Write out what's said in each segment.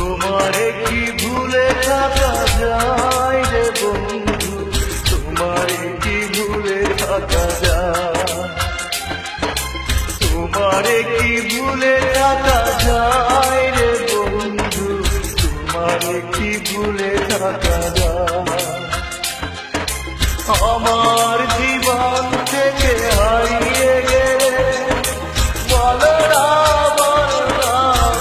তোমারে কি ভুলে থাকা যায় রে বন্ধু, তোমারে কি ভুলে থাকা যায়, তোমারে কি ভুলে থাকা যায় রে বন্ধু, তোমারে কি ভুলে থাকা যায়। আমার জীবন থেকে হারিয়ে গেলে বলো না, বলো না,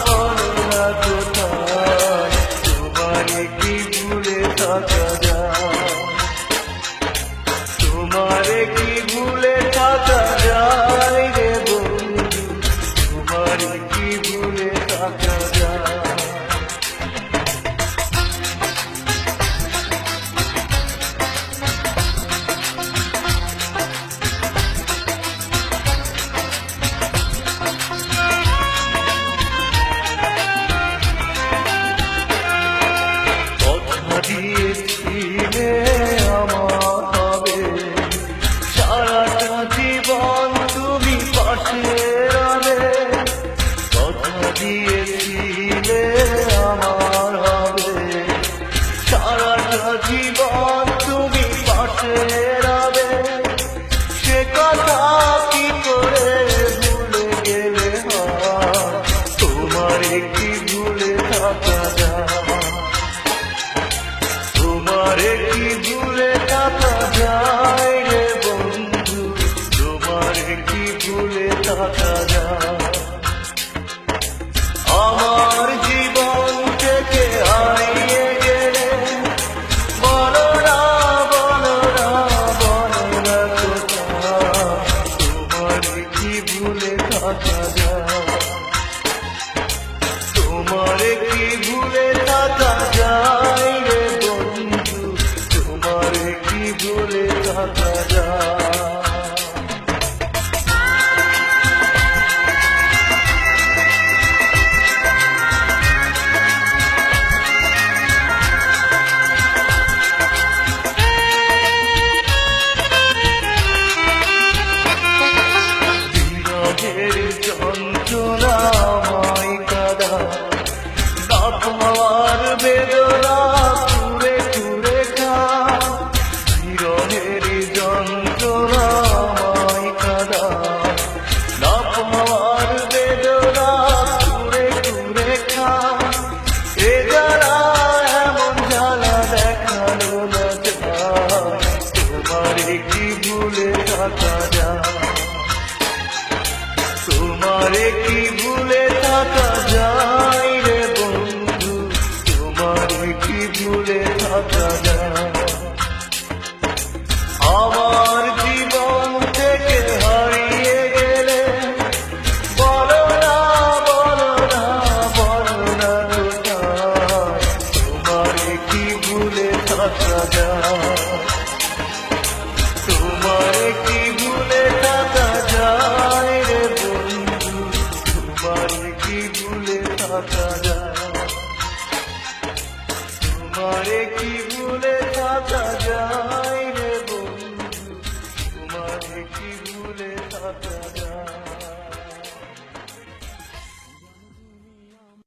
বলো না কোথায়, তোমারে কি ভুলে থাকা যায়, তোমারে কি ভুলে থাকা যায় রে বন্ধু, তোমারে কি ভুলে থাকা যায়। দিয়েছিলে আমার হবে সারাটা জীবন তুমি পাশে রবে, কথা দিয়েছিলে আমার হবে সারাটা জীবন তুমি পাশে রবে, সে কথা কি করে ভুলে গেলে হয়, তোমারে কি ভুলে থাকা যায়, তোমারে কি ভুলে থাকা যায় রে বন্ধু, তোমারে কি ভুলে থাকা যায়। আমার জীবন থেকে হারিয়ে গেলে বলো না, বলো না, বলো না কোথায়, তোমারে কি ভুলে থাকা যায়, তোমারে কি ভুলে থাকা যায় রে বন্ধু, তোমারে কি ভুলে থাকা যায়। বিরহের যন্ত্রণাময় কাদা, না পাওয়ার বেদনা কুরে কুরে খা, বিরহের যন্ত্রণাময় কাদা, না পাওয়ার বেদনা কুরে কুরে খা, এ জ্বালা এমন জ্বালা দেখানো না যায়, তোমারে কি ভুলে থাকা যায়, তোমারে কি ভুলে থাকা যায় রে বন্ধু, তোমারে কি ভুলে থাকা যায়। আমার জীবন থেকে হারিয়ে গেলে বলো না, বলো না, বলো না কোথায়, তোমারে কি ভুলে থাকা যায়, তোমারে কি ভুলে থাকা যায় রে বন্ধু, তোমারে কি ভুলে থাকা যায়, তোমারে কি ভুলে থাকা যায় রে বন্ধু, তোমারে কি ভুলে থাকা